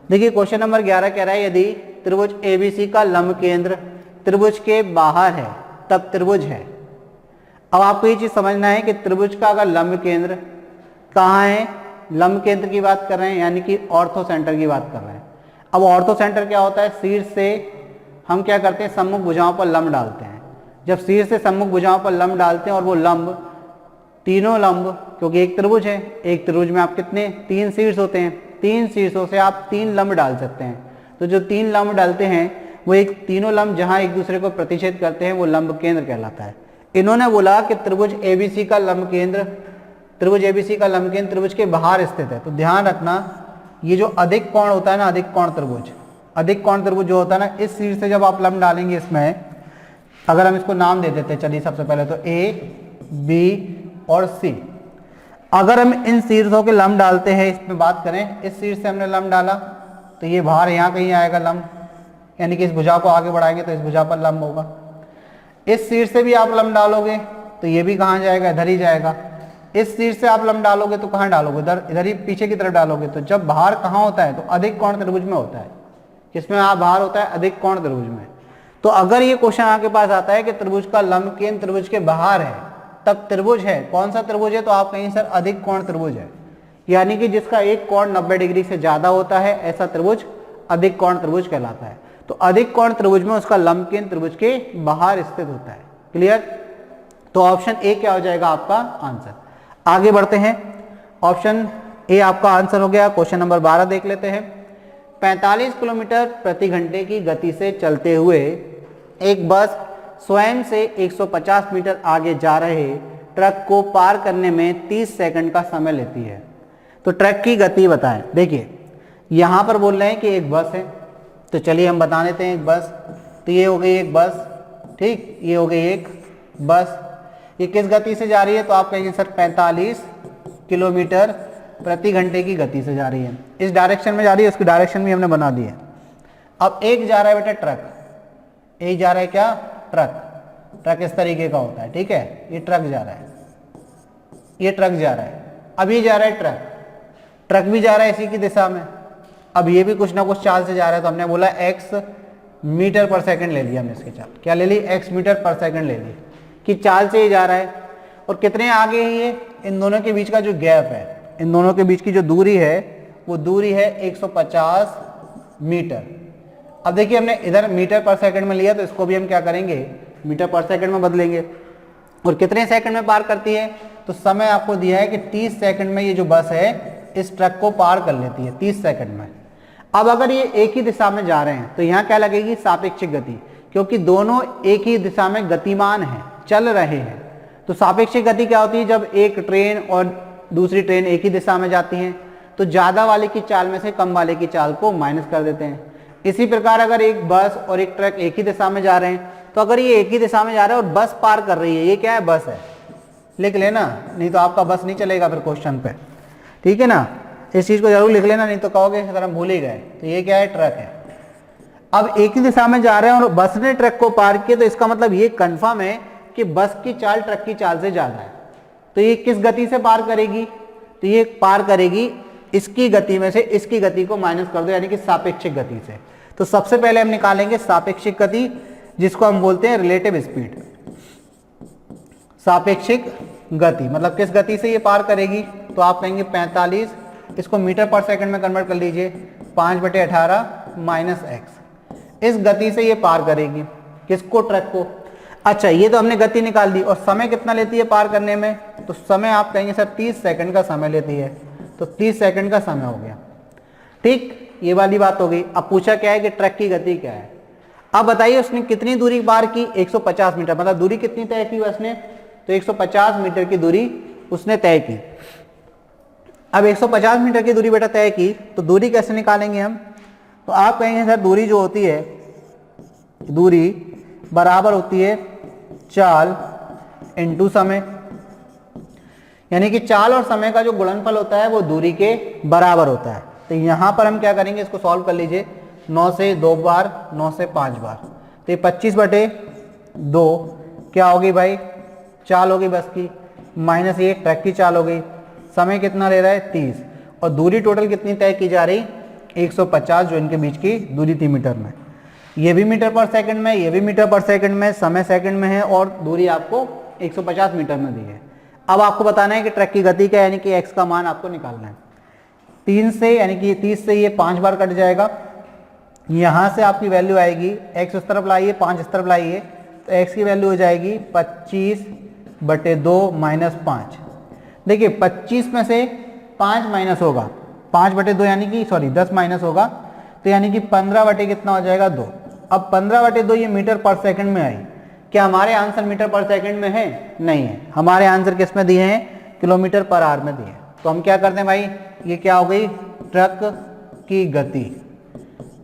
देखिए question number 11 कह रहा है यदि त्रिभुज एबीसी का लंब केंद्र त्रिभुज के बाहर है तब त्रिभुज है। अब आपको ये चीज समझना है कि त्रिभुज का अगर लंब केंद्र कहाँ है, लंब केंद्र की बात कर रहे हैं यानी कि ऑर्थो सेंटर की बात कर रहे हैं। अब ऑर्थो सेंटर क्या होता है, शीर्ष से हम क्या करते हैं सम्मुख भुजाओं पर लंब डालते हैं। जब शीर्ष से सम्मुख भुजाओं पर लंब डालते हैं और वो लंब तीनों लंब, क्योंकि एक त्रिभुज है, एक त्रिभुज में आप कितने 3 शीर्ष होते हैं, 3 शीर्षों से आप 3 लंब डाल सकते हैं। तो जो 3 लंब डालते हैं वो एक तीनों लंब जहां एक दूसरे को प्रतिच्छेद करते हैं वो लंब केंद्र कहलाता है। इन्होंने बोला कि त्रिभुज एबीसी का लंब केंद्र, त्रिभुज एबीसी का लंब केंद्र त्रिभुज के बाहर स्थित है। तो ध्यान रखना ये जो अधिक कोण होता है ना, अधिक कोण त्रिभुज, अधिक कोण त्रिभुज जो होता है ना, इस शीर्ष से जब आप लंब डालेंगे इसमें, अगर हम इसको नाम दे देते हैं, चलिए सबसे पहले तो ए बी और सी, अगर हम इन शीर्षों के लंब डालते हैं, इसमें बात करें इस शीर्ष से हमने लंब डाला तो ये बाहर यहाँ कहीं आएगा लंब, यानी कि इस भुजा को आगे बढ़ाएंगे तो इस भुजा पर लंब होगा। इस शीर्ष से भी आप लंब डालोगे तो ये भी कहाँ जाएगा, इधर ही जाएगा। इस शीर्ष से आप लंब डालोगे तो कहाँ डालोगे, इधर ही पीछे की तरफ डालोगे। तो जब बाहर कहाँ होता है तो अधिक कोण त्रिभुज में होता है। किसमें आप बाहर होता है, अधिक कोण त्रिभुज में। तो अगर ये क्वेश्चन आपके पास आता है कि त्रिभुज का लंब केंद्र त्रिभुज के बाहर है तब त्रिभुज है। कौन सा त्रिभुज है, तो आप कहेंगे सर अधिक कोण त्रिभुज है, यानी कि जिसका एक कोण 90 डिग्री से ज्यादा होता है, ऐसा त्रिभुज अधिक कोण त्रिभुज कहलाता है। तो अधिक कोण त्रिभुज में उसका लंब केंद्र त्रिभुज के बाहर स्थित होता है। क्लियर। तो ऑप्शन ए क्या हो जाएगा आपका आंसर। आगे बढ़ते हैं, ऑप्शन ए आपका आंसर हो गया। क्वेश्चन नंबर 12 देख लेते हैं। 45 किलोमीटर प्रति घंटे की गति से चलते हुए एक बस स्वयं से 150 मीटर आगे जा रहे ट्रक को पार करने में 30 सेकंड का समय लेती है। तो ट्रक की गति बताएं। देखिए यहां पर बोल रहे हैं कि एक बस है, तो चलिए हम बता देते हैं एक बस। तो ये हो गई एक बस, ठीक, ये हो गई एक बस। ये किस गति से जा रही है, तो आप कहेंगे सर 45 किलोमीटर प्रति घंटे की गति से जा रही है। इस डायरेक्शन में जा रही है, उसकी डायरेक्शन भी हमने बना दी है। अब एक जा रहा है बेटा ट्रक, एक जा रहा है क्या, ट्रक। ट्रक इस तरीके का होता है, ठीक है, ये ट्रक जा रहा है, ये ट्रक जा रहा है। अब ये जा रहा है ट्रक, ट्रक भी जा रहा है इसी की दिशा में। अब ये भी कुछ ना कुछ चाल से जा रहा है, तो हमने बोला x मीटर पर सेकंड ले लिया हमने इसकी चाल। क्या ले ली, x मीटर पर सेकंड ले ली कि चाल से ही जा रहा है। और कितने आगे ही है, इन दोनों के बीच का जो गैप है, इन दोनों के बीच की जो दूरी है वो दूरी है 150 मीटर। अब देखिए हमने इधर मीटर पर सेकंड में लिया, तो इसको भी हम क्या करेंगे, मीटर पर सेकंड में बदलेंगे। और कितने सेकंड में पार करती है, तो समय आपको दिया है कि 30 सेकंड में ये जो बस है इस ट्रक को पार कर लेती है 30 सेकंड में। अब अगर ये एक ही दिशा में जा रहे हैं तो यहाँ क्या लगेगी, सापेक्षिक गति, क्योंकि दोनों एक ही दिशा में गतिमान हैं, चल रहे हैं। तो सापेक्षिक गति क्या होती है, जब एक ट्रेन और दूसरी ट्रेन एक ही दिशा में जाती हैं तो ज्यादा वाले की चाल में से कम वाले की चाल को माइनस कर देते हैं। इसी प्रकार अगर एक बस और एक ट्रक एक ही दिशा में जा रहे हैं, तो अगर ये एक ही दिशा में जा रहा है और बस पार कर रही है, ये क्या है, बस है, लिख लेना, नहीं तो आपका बस नहीं चलेगा फिर क्वेश्चन पे, ठीक है ना। इस चीज को जरूर लिख लेना, नहीं तो कहोगे अगर हम भूल ही गए। तो ये क्या है, ट्रक है। अब एक ही दिशा में जा रहे हैं और बस ने ट्रक को पार किया, तो इसका मतलब ये कंफर्म है कि बस की चाल ट्रक की चाल से ज्यादा है। तो ये किस गति से पार करेगी, तो ये पार करेगी इसकी गति में से इसकी गति को माइनस कर दो, यानी कि सापेक्षिक गति से। तो सबसे पहले हम निकालेंगे सापेक्षिक गति, जिसको हम बोलते हैं रिलेटिव स्पीड। सापेक्षिक गति मतलब किस गति से ये पार करेगी, तो आप कहेंगे 45, इसको मीटर पर सेकंड में कन्वर्ट कर लीजिए, 5/18 माइनस x। इस गति से ये पार करेगी, किसको, ट्रक को। अच्छा ये तो हमने गति निकाल दी। और समय कितना लेती है पार करने में, तो समय आप कहेंगे सर 30 सेकंड का समय लेती है। तो 30 सेकंड का समय हो गया, ठीक, ये वाली बात हो गई। अब पूछा क्या है कि ट्रक की गति क्या है। अब बताइए उसने कितनी दूरी पार की, 150 मीटर, मतलब दूरी कितनी तय की उसने, तो 150 मीटर की दूरी उसने तय की। अब 150 मीटर की दूरी बेटा तय की, तो दूरी कैसे निकालेंगे हम, तो आप कहेंगे सर दूरी जो होती है, दूरी बराबर होती है चाल इंटू समय, यानी कि चाल और समय का जो गुणनफल होता है वो दूरी के बराबर होता है। तो यहां पर हम क्या करेंगे, इसको सॉल्व कर लीजिए, 9 से 2 बार, 9 से 5 बार, तो ये 25/2 क्या होगी भाई, चाल होगी बस की, माइनस ये ट्रक की चाल हो गई। समय कितना ले रहा है, 30, और दूरी टोटल कितनी तय की जा रही, 150 जो इनके बीच की दूरी थी मीटर में। ये भी मीटर पर सेकंड में, ये भी मीटर पर सेकंड में, समय सेकंड में है और दूरी आपको 150 मीटर में दी है। अब आपको बताना है कि ट्रक की गति क्या है, यानी कि x का मान आपको निकालना है। 3 से यानी कि 30 से ये 5 बार कट जाएगा, यहाँ से आपकी वैल्यू आएगी, x इस तरफ लाइए 5 इस तरफ लाइए, तो x की वैल्यू हो जाएगी 25/2 माइनस 5। देखिए 25 में से 5 माइनस होगा, 5/2 यानी कि 10 माइनस होगा, तो यानी कि 15 कितना हो जाएगा 2। अब 15/2 ये मीटर पर सेकंड में आई। क्या हमारे आंसर मीटर पर सेकंड में है? नहीं है, हमारे आंसर किस में दिए हैं? किलोमीटर पर आवर में दिए। तो हम क्या करते हैं भाई, ये क्या हो गई? ट्रक की गति।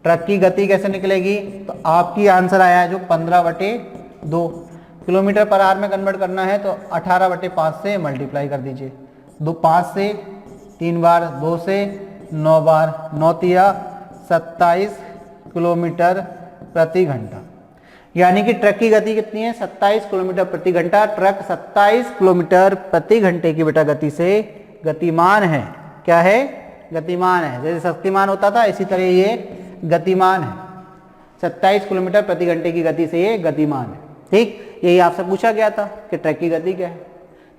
ट्रक की गति कैसे निकलेगी? तो आपकी आंसर आया है जो 15/2 किलोमीटर पर आवर में कन्वर्ट करना है, तो 18/5 से मल्टीप्लाई कर दीजिए। 5 से 3 बार, 2 से 9 बार, 9 तिया 27 किलोमीटर प्रति घंटा। यानी कि ट्रक की गति कितनी है? 27 किलोमीटर प्रति घंटा। ट्रक 27 किलोमीटर प्रति घंटे की बेटा गति से गतिमान है। क्या है? गतिमान है। जैसे शक्तिमान होता था, इसी तरह ये गतिमान है। 27 किलोमीटर प्रति घंटे की गति से ये गतिमान है। ठीक, यही आपसे पूछा गया था कि ट्रक की गति क्या है।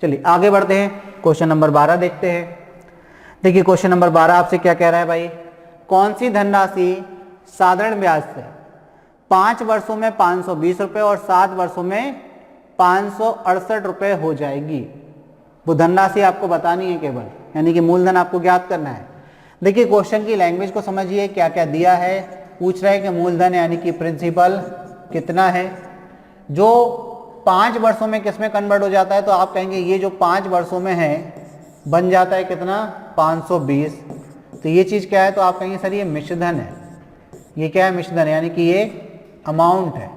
चलिए आगे बढ़ते हैं, क्वेश्चन नंबर 12 देखते हैं। देखिए क्वेश्चन नंबर 12 आपसे क्या कह रहा है भाई, कौन सी धनराशि साधारण ब्याज से 5 वर्षों में 520 रुपये और 7 वर्षों में 568 रुपये हो जाएगी? वो धनराशि आपको बतानी है केवल, यानी कि मूलधन आपको ज्ञात करना है। देखिए क्वेश्चन की लैंग्वेज को समझिए, क्या क्या दिया है। पूछ रहा है कि मूलधन यानी कि प्रिंसिपल कितना है, जो 5 वर्षों में किस में कन्वर्ट हो जाता है, तो आप कहेंगे ये जो 5 वर्षों में है बन जाता है कितना? 520। तो ये चीज़ क्या है? तो आप कहेंगे सर ये मिश्रधन है। ये क्या है? मिश्रधन, यानी कि ये अमाउंट है।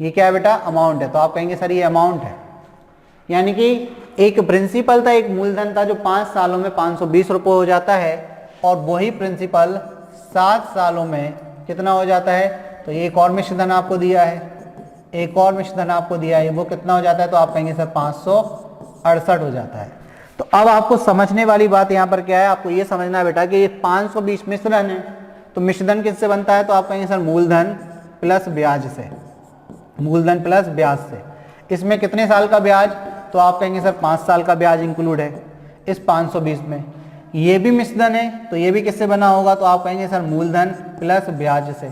ये क्या है बेटा? अमाउंट है। तो आप कहेंगे सर ये अमाउंट है। यानी कि एक प्रिंसिपल था, एक मूलधन था, जो 5 सालों में 520 रुपये हो जाता है, और वही प्रिंसिपल 7 सालों में कितना हो जाता है? तो ये एक और मिश्रधन आपको दिया है, एक और मिश्रधन आपको दिया है, वो कितना हो जाता है? तो आप कहेंगे सर 568 हो जाता है। तो अब आपको समझने वाली बात यहाँ पर क्या है, आपको ये समझना है बेटा कि ये 520 मिश्रधन है, तो मिश्रधन किससे बनता है? तो आप कहेंगे सर मूलधन प्लस ब्याज से, मूलधन प्लस ब्याज से। इसमें कितने साल का ब्याज? तो आप कहेंगे सर 5 साल का ब्याज इंक्लूड है इस 520 में। ये भी मिश्रधन है, तो ये भी किससे बना होगा? तो आप कहेंगे सर मूलधन प्लस ब्याज से।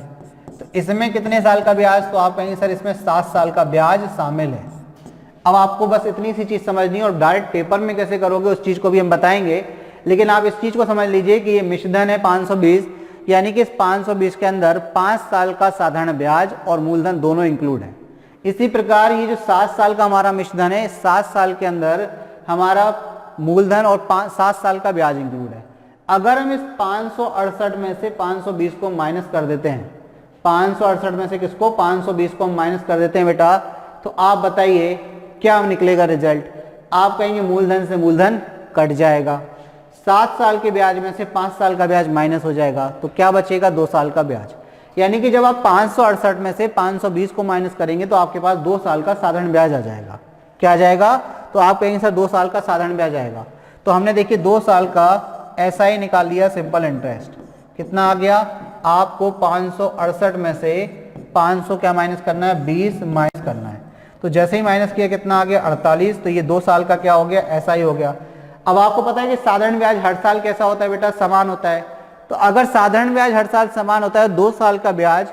तो इसमें कितने साल का ब्याज? तो आप कहेंगे सर इसमें 7 साल का ब्याज शामिल है। अब आपको बस इतनी सी चीज़ समझनी है, और डायरेक्ट पेपर में कैसे करोगे उस चीज़ को भी हम बताएंगे, लेकिन आप इस चीज़ को समझ लीजिए कि ये मिश्रधन है 520, यानी कि इस 520 के अंदर 5 साल का साधारण ब्याज और मूलधन दोनों इंक्लूड है। इसी प्रकार ये जो 7 साल का हमारा मिश्रधन है, 7 साल के अंदर हमारा मूलधन और 7 साल का ब्याज इंक्लूड है। अगर हम इस 568 में से 520 को माइनस कर देते हैं, 568 में से किसको? 520 को हम माइनस कर देते हैं बेटा, तो आप बताइए क्या निकलेगा रिजल्ट? आप कहेंगे मूलधन से मूलधन कट जाएगा, 7 साल के ब्याज में से 5 साल का ब्याज माइनस हो जाएगा, तो क्या बचेगा? 2 साल का ब्याज। यानी कि जब आप 568 में से 520 को माइनस करेंगे तो आपके पास 2 साल का साधारण ब्याज आ जाएगा। क्या आ जाएगा? तो आप कहेंगे सर 2 साल का साधारण ब्याज आएगा। तो हमने देखिए 2 साल का SI निकाल लिया, सिंपल इंटरेस्ट। कितना आ गया? आपको 568 में से 500 क्या माइनस करना है? 20 माइनस करना है। तो जैसे ही माइनस किया कितना आ गया? 48। तो ये 2 साल का क्या हो गया? SI हो गया। अब आपको पता है कि साधारण ब्याज हर साल कैसा होता है बेटा? समान होता है। तो अगर साधारण ब्याज हर साल समान होता है, 2 साल का ब्याज,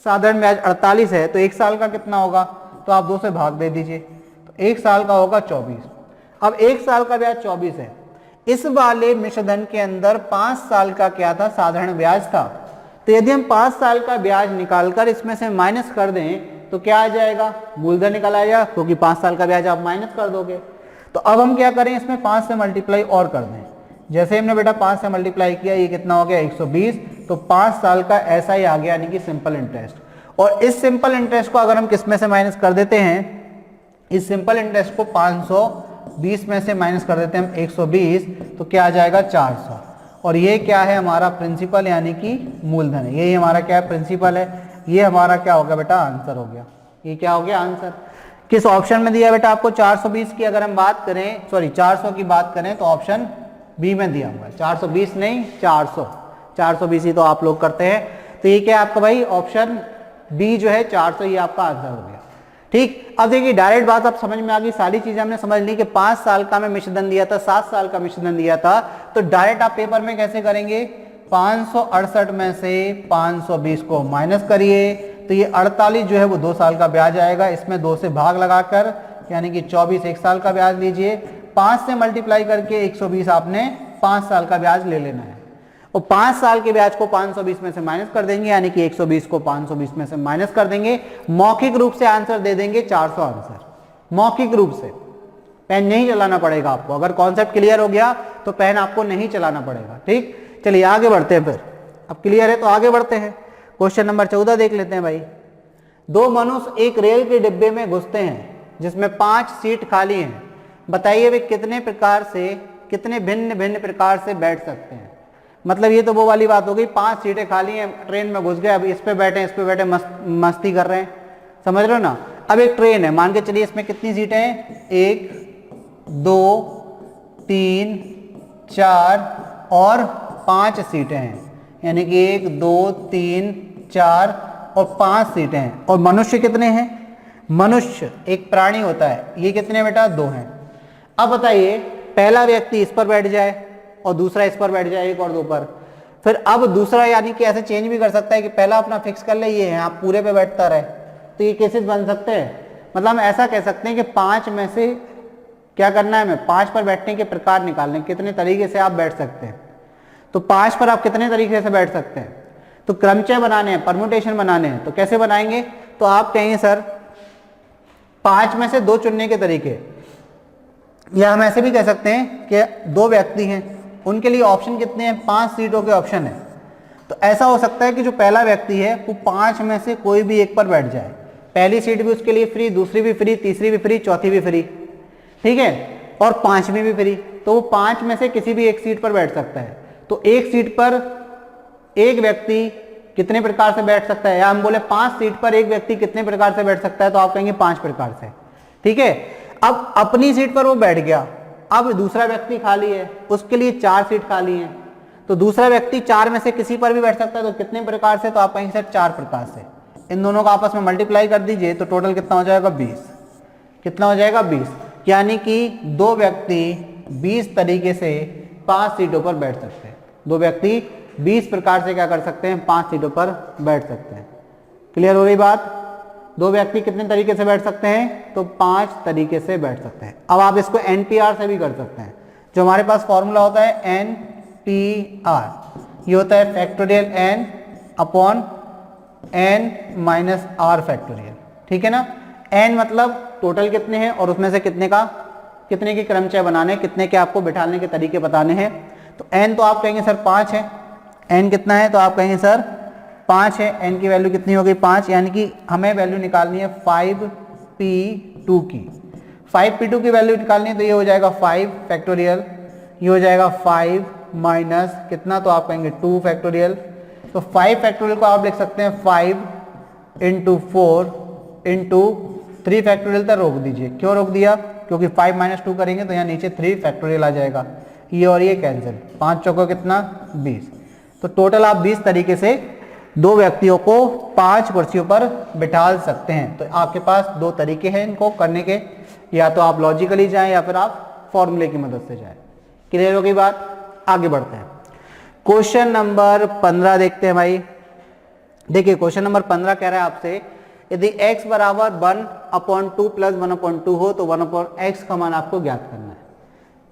साधारण ब्याज 48 है, तो 1 साल का कितना होगा? तो आप 2 से भाग दे दीजिए, तो 1 साल का होगा 24। अब 1 साल का ब्याज 24 है। इस वाले मिश्रधन के अंदर 5 साल का क्या था? साधारण ब्याज था। तो यदि हम 5 साल का ब्याज निकालकर इसमें से माइनस कर दें तो क्या आ जाएगा? मूलधन निकल आएगा, क्योंकि 5 साल का ब्याज आप माइनस कर दोगे। तो अब हम क्या करें? इसमें 5 से मल्टीप्लाई और कर दें। जैसे हमने बेटा 5 से मल्टीप्लाई किया, ये कितना हो गया? 120। तो 5 साल का SI आ गया, यानी कि सिंपल इंटरेस्ट। और इस सिंपल इंटरेस्ट को अगर हम किस में से माइनस कर देते हैं? इस सिंपल इंटरेस्ट को 520 में से माइनस कर देते हैं हम 120, तो क्या आ जाएगा? 400। और ये क्या है? हमारा प्रिंसिपल यानी कि मूलधन है। यही हमारा क्या है? प्रिंसिपल है। ये हमारा क्या हो गया बेटा? आंसर हो गया। ये क्या हो गया? आंसर। किस ऑप्शन में दिया बेटा आपको? 420 की अगर हम बात करें, सॉरी 400 की बात करें, तो ऑप्शन बी में दिया हुआ है। 420 नहीं, 400। 420 ही तो आप लोग करते हैं। तो ये क्या है आपका भाई, ऑप्शन बी जो है 400, ये आपका आंसर हो गया। ठीक, अब देखिए डायरेक्ट बात आप समझ में आ गई, सारी चीजें हमने समझ ली कि 5 साल का मैं मिश्रधन दिया था, 7 साल का मिश्रधन दिया था, तो डायरेक्ट आप पेपर में कैसे करेंगे, 568 में से 520 को माइनस करिए, तो ये 48 जो है वो 2 साल का ब्याज आएगा, इसमें 2 से भाग लगाकर यानी कि 24 1 साल का ब्याज लीजिए, 5 से मल्टीप्लाई करके 120 आपने 5 साल का ब्याज ले लेना है, और 5 साल के ब्याज को 520 में से माइनस कर देंगे, यानी कि 120 को 520 में से माइनस कर देंगे, मौखिक रूप से आंसर दे देंगे 400 आंसर, मौखिक रूप से। पेन नहीं चलाना पड़ेगा आपको, अगर कॉन्सेप्ट क्लियर हो गया तो पेन आपको नहीं चलाना पड़ेगा। ठीक, चलिए आगे बढ़ते हैं फिर, अब क्लियर है तो आगे बढ़ते हैं। क्वेश्चन नंबर 14 देख लेते हैं भाई। 2 मनुष्य एक रेल के डिब्बे में घुसते हैं जिसमें 5 सीट खाली हैं, बताइए वे कितने भिन्न भिन्न प्रकार से बैठ सकते हैं। मतलब ये तो वो वाली बात हो गई, 5 सीटें खाली हैं, ट्रेन में घुस गए, अब इस पे बैठे मस्ती कर रहे हैं, समझ रहे हो ना। अब एक ट्रेन है, मान के चलिए इसमें कितनी सीटें हैं, 1 2 3 4 और 5 सीटें हैं, यानी कि 1 2 3 4 और 5 सीटें हैं। और मनुष्य कितने हैं, मनुष्य एक प्राणी होता है, ये कितने बेटा, 2 हैं। अब बताइए पहला व्यक्ति इस पर बैठ जाए और दूसरा इस पर बैठ जाए, 1 और 2 पर, फिर अब दूसरा यानी कि ऐसे चेंज भी कर सकता है कि पहला अपना फिक्स कर ले, ये है आप पूरे पे बैठता रहे, तो ये केसेस बन सकते हैं। मतलब हम ऐसा कह सकते हैं कि 5 में से क्या करना है, हमें 5 पर बैठने के प्रकार निकालने, कितने तरीके से आप बैठ सकते हैं। तो 5 पर आप कितने तरीके से बैठ सकते हैं, तो क्रमचय बनाने हैं, परम्यूटेशन बनाने हैं, तो कैसे बनाएंगे, तो आप कहेंगे सर 5 में से 2 चुनने के तरीके, या हम ऐसे भी कह सकते हैं कि 2 व्यक्ति हैं, उनके लिए ऑप्शन कितने हैं, 5 सीटों के ऑप्शन है। तो ऐसा हो सकता है कि जो पहला व्यक्ति है वो 5 में से कोई भी एक पर बैठ जाए, पहली सीट भी उसके लिए फ्री, दूसरी भी फ्री, तीसरी भी फ्री, चौथी भी फ्री, ठीक है, और 5वीं भी फ्री, तो वो 5 में से किसी भी एक सीट पर बैठ सकता है। तो एक सीट पर एक व्यक्ति कितने प्रकार से बैठ सकता है, या हम बोले 5 सीट पर एक व्यक्ति कितने प्रकार से बैठ सकता है, तो आप कहेंगे 5 प्रकार से। ठीक है, अब अपनी सीट पर वो बैठ गया, अब दूसरा व्यक्ति खाली है, उसके लिए 4 सीट खाली है, तो दूसरा व्यक्ति 4 में से किसी पर भी बैठ सकता है, तो कितने प्रकार से, तो आप कहेंगे सर 4 प्रकार से। इन दोनों का आपस में मल्टीप्लाई कर दीजिए तो टोटल कितना हो जाएगा, 20। कितना हो जाएगा, 20, यानी कि 2 व्यक्ति 20 तरीके से 5 सीटों पर बैठ सकते हैं। 2 व्यक्ति 20 प्रकार से क्या कर सकते हैं, 5 सीटों पर बैठ सकते हैं। क्लियर हो रही बात, 2 व्यक्ति कितने तरीके से बैठ सकते हैं, तो 5 तरीके से बैठ सकते हैं। अब आप इसको NPR से भी कर सकते हैं, जो हमारे पास फॉर्मूला होता है NPR, ये होता है factorial n upon n minus r factorial. ठीक है ना, n मतलब टोटल कितने हैं और उसमें से कितने के क्रमचय बनाने, कितने के आपको बिठाने के तरीके बताने हैं। तो n तो आप कहेंगे सर 5 है, n कितना है, तो आप कहेंगे सर 5 है, n की वैल्यू कितनी हो गई, 5, यानी कि हमें वैल्यू निकालनी है 5p2 की। 5p2 की वैल्यू निकालनी है, तो ये हो जाएगा 5 फैक्टोरियल, ये हो जाएगा 5 माइनस कितना, तो आप कहेंगे 2 फैक्टोरियल। तो 5 फैक्टोरियल को आप लिख सकते हैं 5 इंटू 4 इंटू 3 फैक्टोरियल तक रोक दीजिए। क्यों रोक दिया, क्योंकि 5 माइनस 2 करेंगे तो यहाँ नीचे 3 फैक्टोरियल आ जाएगा, ये और ये कैंसिल, 5 चौको कितना, 20। तो टोटल आप 20 तरीके से 2 व्यक्तियों को 5 कुर्सियों पर बिठा सकते हैं। तो आपके पास 2 तरीके हैं इनको करने के, या तो आप लॉजिकली जाएं या फिर आप फॉर्मूले की मदद से जाएं। क्लियर हो गई बात, आगे बढ़ते हैं। क्वेश्चन नंबर 15 देखते हैं भाई। देखिए क्वेश्चन नंबर 15 कह रहा है आपसे, यदि x बराबर 1/2 प्लस 1/2 हो तो 1/x का मान आपको ज्ञात करना है।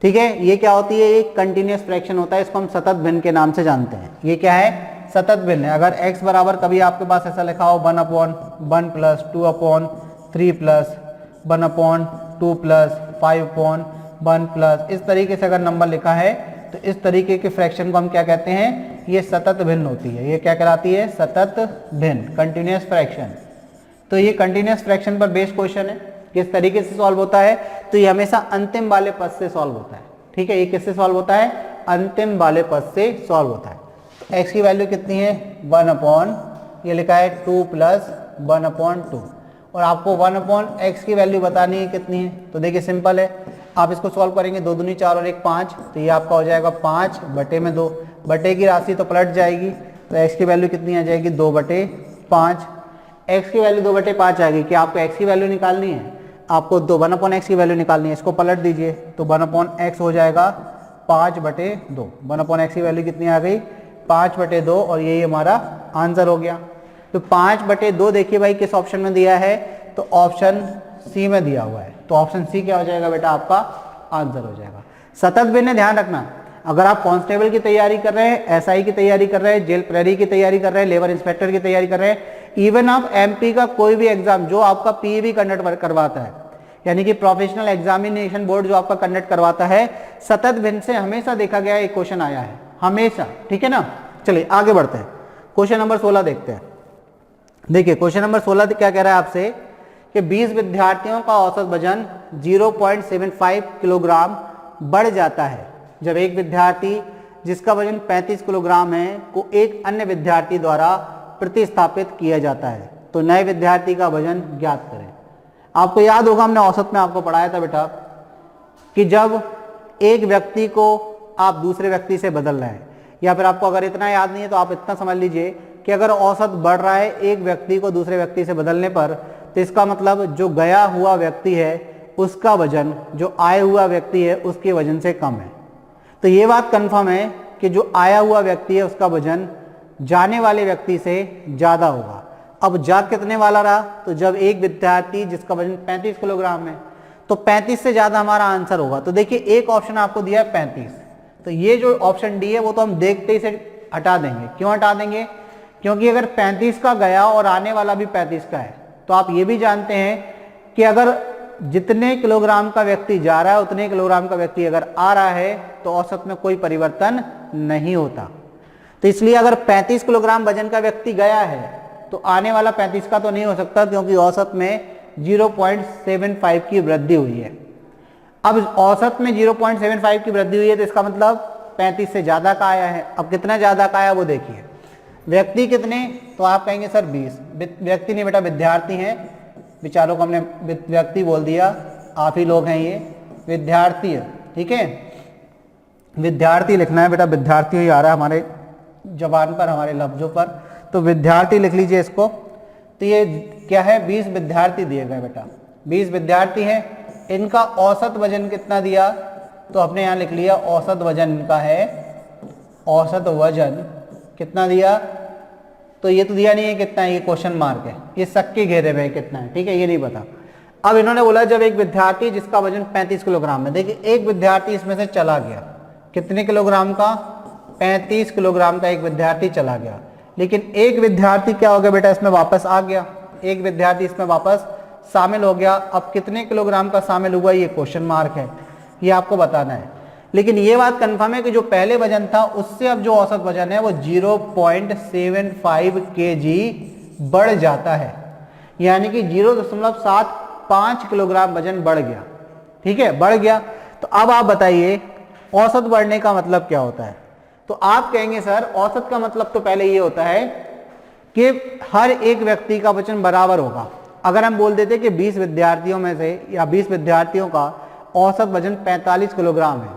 ठीक है, ये क्या होती है, एक कंटिन्यूअस फ्रैक्शन होता है, इसको हम सतत भिन्न के नाम से जानते हैं। ये क्या है, सतत भिन्न है। अगर x बराबर कभी आपके पास ऐसा लिखा हो 1/1 प्लस 2/3 प्लस 1/2 प्लस 5/1 प्लस, इस तरीके से अगर नंबर लिखा है तो इस तरीके के फ्रैक्शन को हम क्या कहते हैं, ये सतत भिन्न होती है। ये क्या कहलाती है, सतत भिन्न, कंटिन्यूअस फ्रैक्शन। तो ये कंटिन्यूअस फ्रैक्शन पर बेस्ड क्वेश्चन है। किस तरीके से सॉल्व होता है, तो ये हमेशा अंतिम वाले पद से सॉल्व होता है। ठीक है, ये किससे सॉल्व होता है, अंतिम वाले पद से सॉल्व होता है। तो x की वैल्यू कितनी है, 1/, ये लिखा है 2 प्लस 1/2, और आपको 1/x की वैल्यू बतानी है कितनी है। तो देखिए सिंपल है, आप इसको सॉल्व करेंगे, 2 दूनी 4 और 1 5, तो ये आपका हो जाएगा 5 बटे में 2, बटे की राशि तो पलट जाएगी, तो x की वैल्यू कितनी आ जाएगी 2 बटे 5। x की वैल्यू 2 बटे 5 आ गई। कि आपको x की वैल्यू निकालनी है, आपको 1/x की वैल्यू निकालनी है, इसको पलट दीजिए तो 1/x हो जाएगा 5 बटे 2। 1/x की वैल्यू कितनी आ गई 5 बटे 2, और यही हमारा आंसर हो गया। तो 5 बटे 2 देखिए भाई किस ऑप्शन में दिया है, तो ऑप्शन सी में दिया हुआ है, तो ऑप्शन सी क्या हो जाएगा बेटा आपका आंसर हो जाएगा। सतत भिन्न ध्यान रखना, अगर आप कांस्टेबल की तैयारी कर रहे हैं, एसआई की तैयारी कर रहे हैं, जेल प्रहरी की तैयारी कर रहे हैं, लेबर इंस्पेक्टर की तैयारी कर रहे हैं, इवन आप एमपी का कोई भी एग्जाम जो आपका पीईबी कंडक्ट करवाता है, यानी कि प्रोफेशनल एग्जामिनेशन बोर्ड जो आपका कंडक्ट करवाता है, सतत भिन्न से हमेशा देखा गया एक क्वेश्चन आया है, हमेशा। ठीक है ना, चलिए आगे बढ़ते हैं, क्वेश्चन नंबर 16 देखते हैं। देखिए क्वेश्चन नंबर 16 क्या कह रहा है आपसे कि 20 विद्यार्थियों का औसत वजन 0.75 किलोग्राम बढ़ जाता है जब एक विद्यार्थी जिसका वजन 35 किलोग्राम है को एक अन्य विद्यार्थी द्वारा प्रतिस्थापित किया जाता है, तो नए विद्यार्थी का वजन ज्ञात करें। आपको याद होगा हमने औसत में आपको पढ़ाया था बेटा कि जब एक व्यक्ति को आप दूसरे व्यक्ति से बदल रहे हैं, या फिर आपको अगर इतना याद नहीं है तो आप इतना समझ लीजिए कि अगर औसत बढ़ रहा है एक व्यक्ति को दूसरे व्यक्ति से बदलने पर, तो इसका मतलब जो गया हुआ व्यक्ति है उसका वजन जो आया हुआ व्यक्ति है उसके वजन से कम है। तो ये बात कंफर्म है कि जो आया हुआ व्यक्ति है उसका वजन जाने वाले व्यक्ति से ज्यादा होगा। अब जा कितने वाला रहा, तो जब एक विद्यार्थी जिसका वजन 35 किलोग्राम है, तो 35 से ज्यादा हमारा आंसर होगा। तो देखिए एक ऑप्शन आपको दिया है 35, तो ये जो ऑप्शन डी है वो तो हम देखते ही से हटा देंगे। क्यों हटा देंगे, क्योंकि अगर 35 का गया और आने वाला भी 35 का है, तो आप ये भी जानते हैं कि अगर जितने किलोग्राम का व्यक्ति जा रहा है उतने किलोग्राम का व्यक्ति अगर आ रहा है तो औसत में कोई परिवर्तन नहीं होता। तो इसलिए अगर 35 किलोग्राम वजन का व्यक्ति गया है तो आने वाला 35 का तो नहीं हो सकता, क्योंकि औसत में 0.75 की वृद्धि हुई है। अब औसत में 0.75 की वृद्धि हुई है तो इसका मतलब 35 से ज्यादा का आया है। अब कितना ज्यादा का आया वो देखिए, व्यक्ति कितने, तो आप कहेंगे सर 20, व्यक्ति नहीं बेटा विद्यार्थी हैं, बेचारों को हमने व्यक्ति बोल दिया, आप ही लोग हैं ये, विद्यार्थी है। ठीक है, विद्यार्थी लिखना है बेटा, विद्यार्थी ही आ रहा है हमारे जबान पर, हमारे लफ्जों पर, तो विद्यार्थी लिख लीजिए इसको। तो ये क्या है, 20 विद्यार्थी दिए गए बेटा, 20 विद्यार्थी हैं, इनका औसत वजन कितना दिया, तो आपने यहाँ लिख लिया औसत वजन इनका है, औसत वजन कितना दिया, तो ये तो दिया नहीं है कितना है, ये क्वेश्चन मार्क है, ये शक के घेरे में कितना है। ठीक है, ये नहीं पता। अब इन्होंने बोला जब एक विद्यार्थी जिसका वजन 35 किलोग्राम है, देखिए एक विद्यार्थी इसमें से चला गया, कितने किलोग्राम का, 35 किलोग्राम का एक विद्यार्थी चला गया, लेकिन एक विद्यार्थी क्या हो गया बेटा इसमें वापस आ गया, एक विद्यार्थी इसमें वापस शामिल हो गया। अब कितने किलोग्राम का शामिल हुआ ये क्वेश्चन मार्क है, ये आपको बताना है। लेकिन ये बात कंफर्म है कि जो पहले वजन था उससे अब जो औसत वजन है वो 0.75 kg बढ़ जाता है, यानी कि 0.75 किलोग्राम वजन बढ़ गया। ठीक है, बढ़ गया। तो अब आप बताइए औसत बढ़ने का मतलब क्या होता है, तो आप कहेंगे सर औसत का मतलब तो पहले ये होता है कि हर एक व्यक्ति का वजन बराबर होगा। अगर हम बोल देते कि 20 विद्यार्थियों में से या 20 विद्यार्थियों का औसत वजन 45 किलोग्राम है,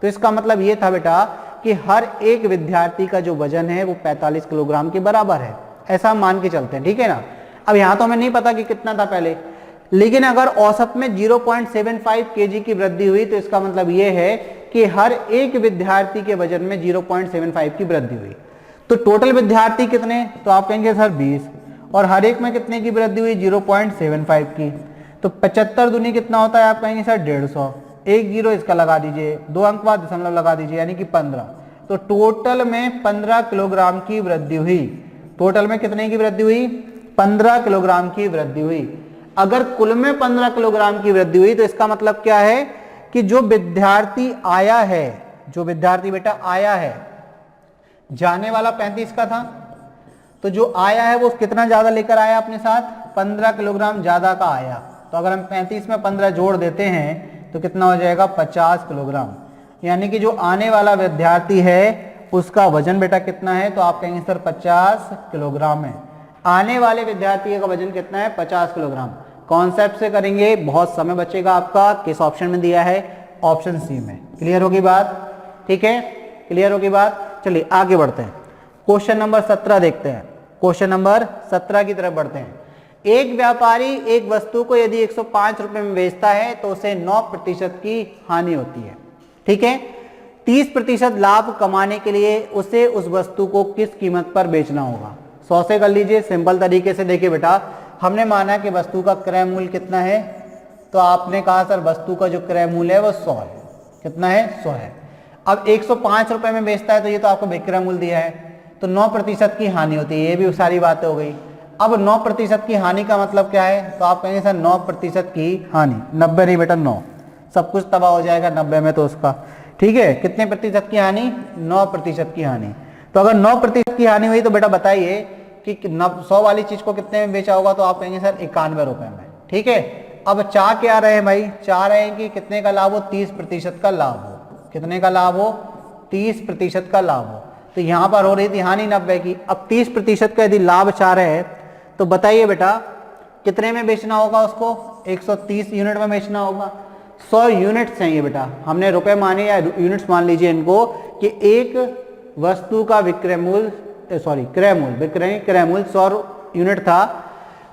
तो इसका मतलब ये था बेटा कि हर एक विद्यार्थी का जो वजन है वो 45 किलोग्राम के बराबर है, ऐसा हम मान के चलते हैं। ठीक है ना, अब यहां तो हमें नहीं पता कि कितना था पहले, लेकिन अगर औसत में 0.75 kg की वृद्धि हुई तो इसका मतलब ये है कि हर एक विद्यार्थी के वजन में 0.75 की वृद्धि हुई। तो टोटल विद्यार्थी कितने, तो आप कहेंगे सर 20, और हर एक में कितने की वृद्धि हुई, 0.75 की। तो 75 दूनी कितना होता है, आप कहेंगे सर 150, एक जीरो इसका लगा दीजिए, 2 अंक बाद दशमलव लगा दीजिए, यानी कि 15। तो टोटल में 15 किलोग्राम की वृद्धि हुई। टोटल में कितने की वृद्धि हुई, 15 किलोग्राम की वृद्धि हुई। अगर कुल में 15 किलोग्राम की वृद्धि हुई तो इसका मतलब क्या है कि जो विद्यार्थी आया है, जो विद्यार्थी बेटा आया है, जाने वाला 35 का था, तो जो आया है वो कितना ज्यादा लेकर आया अपने साथ, 15 किलोग्राम ज्यादा का आया। तो अगर हम 35 में 15 जोड़ देते हैं तो कितना हो जाएगा, 50 किलोग्राम। यानी कि जो आने वाला विद्यार्थी है उसका वजन बेटा कितना है, तो आप कहेंगे सर 50 किलोग्राम है। आने वाले विद्यार्थी का वजन कितना है, 50 किलोग्राम। कॉन्सेप्ट से करेंगे, बहुत समय बचेगा आपका। किस ऑप्शन में दिया है, ऑप्शन सी में। क्लियर होगी बात? ठीक है, क्लियर होगी बात। चलिए आगे बढ़ते हैं, क्वेश्चन नंबर 17 देखते हैं। क्वेश्चन नंबर 17 की तरफ बढ़ते हैं। एक व्यापारी एक वस्तु को यदि 105 रुपए में बेचता है तो उसे 9% की हानि होती है। ठीक है, 30% लाभ कमाने के लिए उसे उस वस्तु को किस कीमत पर बेचना होगा? 100 से कर लीजिए, सिंपल तरीके से। देखिए बेटा, हमने माना कि वस्तु का क्रय मूल्य कितना है, तो आपने कहा सर वस्तु का जो क्रय मूल्य है वो 100 है। कितना है? 100 है। अब 105 रुपए में बेचता है तो ये तो आपको विक्रय मूल्य दिया है, तो 9% की हानि होती है। ये भी सारी बातें हो गई। अब 9% की हानि का मतलब क्या है? तो आप कहेंगे सर 9% की हानि, 90 नहीं बेटा 9, सब कुछ तबाह हो जाएगा 90 में तो उसका। ठीक है, कितने प्रतिशत की हानि? 9% की हानि। तो अगर 9% की हानि हुई तो बेटा बताइए कि 100 वाली चीज को कितने में बेचा होगा? तो आप कहेंगे सर 91 रुपए में। ठीक है, अब चाह क्या रहे हैं भाई? चाह रहे हैं कि कितने का लाभ हो? 30% का लाभ हो। कितने का लाभ हो? 30% का लाभ हो। तो यहां पर हो रही थी हानि 90 की। अब 30% का यदि लाभ चाह रहे हैं तो बताइए बेटा कितने में बेचना होगा उसको? 130 यूनिट में बेचना होगा। 100 यूनिट्स हैं ये बेटा, हमने रुपए माने या यूनिट्स मान लीजिए इनको, कि एक वस्तु का विक्रय मूल्य, सॉरी क्रय मूल्य, क्रय मूल्य 100 यूनिट था,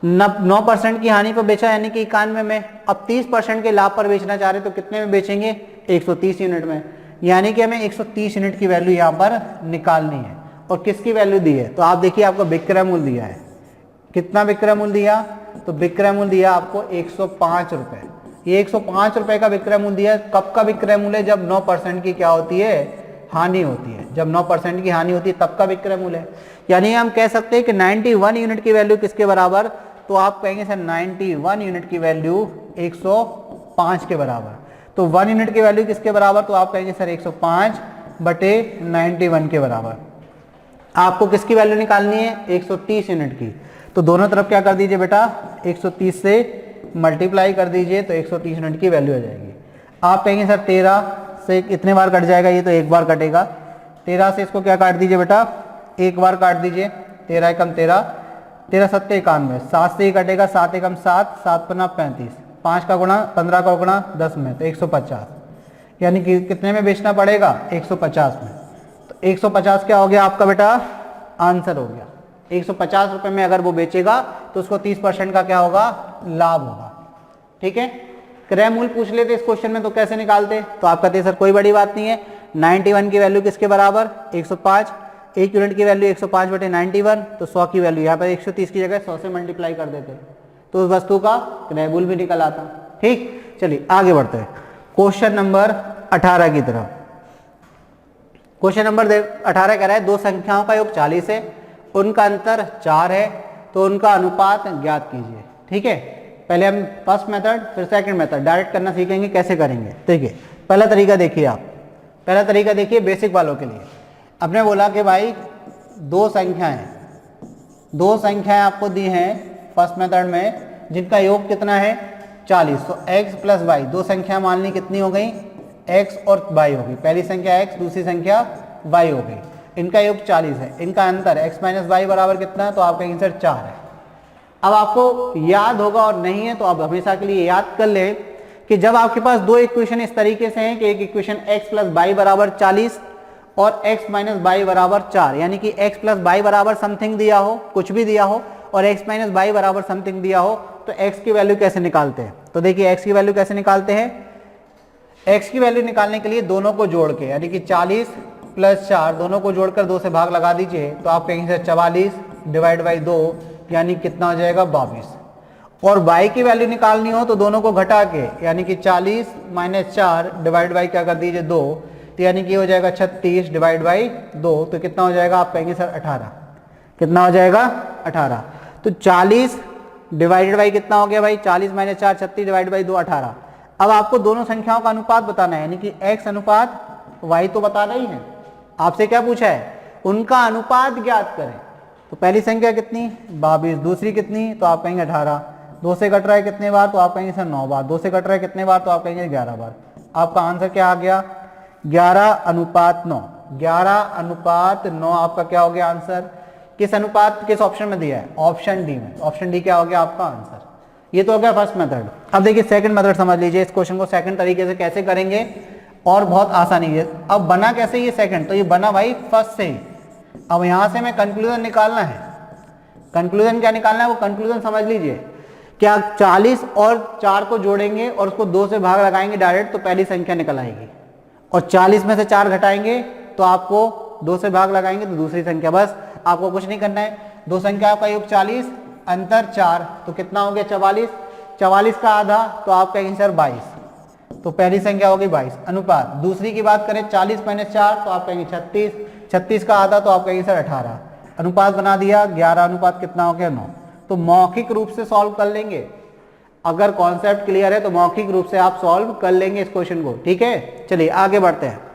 9% की हानि पर बेचा यानी कि 91 में। अब 30% के लाभ पर बेचना चाह रहे तो कितने में बेचेंगे? 130 यूनिट में। यानी कि हमें 130 यूनिट की वैल्यू यहाँ पर निकालनी है। और किसकी वैल्यू दी है? तो आप देखिए आपको विक्रय मूल्य दिया है। कितना विक्रय मूल्य दिया? तो विक्रय मूल्य दिया आपको 105 रुपए। ये 105 रुपए का विक्रय मूल्य दिया। कब का विक्रय मूल्य है? जब 9% की क्या होती है? हानि होती है। जब 9% की हानि होती है तब का विक्रय मूल्य है। यानी हम कह सकते हैं कि 91 यूनिट की वैल्यू किसके बराबर? तो आप कहेंगे सर 91 यूनिट की वैल्यू 105 के बराबर। तो 1 यूनिट की वैल्यू किसके बराबर? तो आप कहेंगे सर 105/91 के बराबर। आपको किसकी वैल्यू निकालनी है? 130 यूनिट की। तो दोनों तरफ क्या कर दीजिए बेटा? 130 से मल्टीप्लाई कर दीजिए तो 130 यूनिट की वैल्यू आ जाएगी। आप कहेंगे सर 13 से कितने बार कट जाएगा? ये तो एक बार कटेगा। 13 से इसको क्या काट दीजिए बेटा? एक बार काट दीजिए। 13 एकम 13, 13 सत्ते 91, 7 से ही कटेगा, 7 एकम 7, 7 पन्ना 35, 5 का गुणा 15 का गुणा 10 में, तो 150। यानी कि कितने में बेचना पड़ेगा? 150 में। तो 150 क्या हो गया आपका बेटा? आंसर हो गया। 150 रुपए में अगर वो बेचेगा तो उसको 30% का क्या होगा? लाभ होगा। ठीक है, क्रय मूल्य पूछ लेते इस क्वेश्चन में तो कैसे निकालते? तो आप कहते सर कोई बड़ी बात नहीं है, 91 की वैल्यू किसके बराबर? 105। एक यूनिट की वैल्यू 105/91, तो 100 की वैल्यू यहाँ पर 130 की जगह 100 से मल्टीप्लाई कर देते तो उस वस्तु का क्रय मूल्य भी निकल आता। ठीक, चलिए आगे बढ़ते हैं क्वेश्चन नंबर 18 की तरफ। क्वेश्चन नंबर 18 कह रहा है दो संख्याओं का योग 40 है, उनका अंतर 4 है, तो उनका अनुपात ज्ञात कीजिए। ठीक है, पहले हम फर्स्ट मेथड फिर सेकंड मेथड डायरेक्ट करना सीखेंगे कैसे करेंगे। ठीक है, पहला तरीका देखिए आप, पहला तरीका देखिए बेसिक वालों के लिए। आपने बोला कि भाई दो संख्याएं आपको दी हैं फर्स्ट मेथड में जिनका योग कितना है? 40। तो x प्लस वाई, दो संख्या मान ली कितनी हो गई? x और y हो गई। पहली संख्या x, दूसरी संख्या y हो गई। इनका योग 40 है। इनका अंतर x माइनस वाई बराबर कितना है? तो आपका आंसर 4 है। अब आपको याद होगा और नहीं है तो आप हमेशा के लिए याद कर ले कि जब आपके पास दो इक्वेशन इस तरीके से हैं कि एक इक्वेशन x प्लस वाई बराबर 40 और x माइनस वाई बराबर 4, यानी कि x प्लस वाई बराबर समथिंग दिया हो, कुछ भी दिया हो, और x माइनस वाई बराबर समथिंग दिया हो, तो x की वैल्यू कैसे निकालते हैं? तो देखिए x की वैल्यू कैसे निकालते हैं? x की वैल्यू निकालने के लिए दोनों को जोड़ के, यानी कि 40 प्लस 4 दोनों को जोड़कर 2 से भाग लगा दीजिए तो आप कहेंगे 44 डिवाइड बाई 2, यानी कितना हो जाएगा? 22। और y की वैल्यू निकालनी हो तो दोनों को घटा के, यानी कि 40 माइनस 4 डिवाइड बाई क्या कर दीजिए? 2, तो यानी कि हो जाएगा 36 डिवाइड बाई 2, तो कितना हो जाएगा? आप कहेंगे सर 18। कितना हो जाएगा? 18। तो 40 डिवाइडेड बाई कितना हो गया भाई? 40 माइनस 4 36 डिवाइड बाई 2 18। अब आपको दोनों संख्याओं का अनुपात बताना है, यानी कि x अनुपात y तो बताना ही है। आपसे क्या पूछा है? उनका अनुपात ज्ञात करें। तो पहली संख्या कितनी? 22। दूसरी कितनी? तो आप कहेंगे 18। 2 से कट रहा है कितने बार? तो आप कहेंगे सर 9 बार। 2 से कट रहा है कितने बार? तो आप कहेंगे 11 बार। आपका आंसर क्या आ गया? 11/9। 11/9 आपका क्या हो गया आंसर? किस अनुपात, किस ऑप्शन में दिया है? ऑप्शन डी में। ऑप्शन डी क्या हो गया आपका आंसर? ये तो हो गया फर्स्ट मेथड। अब देखिए सेकंड मेथड समझ लीजिए, इस क्वेश्चन को सेकंड तरीके से कैसे करेंगे और बहुत आसानी है। अब बना कैसे ये सेकंड, तो ये बना भाई फर्स्ट से ही। अब यहां से मैं कंक्लूजन निकालना है। कंक्लूजन क्या निकालना है, वो कंक्लूजन समझ लीजिए। क्या 40 और 4 को जोड़ेंगे और उसको 2 से भाग लगाएंगे डायरेक्ट, तो पहली संख्या निकल आएगी। और 40 में से 4 घटाएंगे तो आपको 2 से भाग लगाएंगे तो दूसरी संख्या। बस आपको कुछ नहीं करना है, दो संख्याओं का योग 40 अंतर 4, तो कितना हो गया 44। 44 का आधा तो आपका आंसर 22, तो पहली संख्या होगी 22। अनुपात दूसरी की बात करें, 40 - 4 तो आप कहेंगे 36। 36 का आधा तो आपका आंसर 18। अनुपात बना दिया 11, अनुपात कितना हो गया 9। तो मौखिक रूप से सॉल्व कर लेंगे। अगर कॉन्सेप्ट क्लियर है तो मौखिक रूप से आप सॉल्व कर लेंगे इस क्वेश्चन को। ठीक है, चलिए आगे बढ़ते हैं।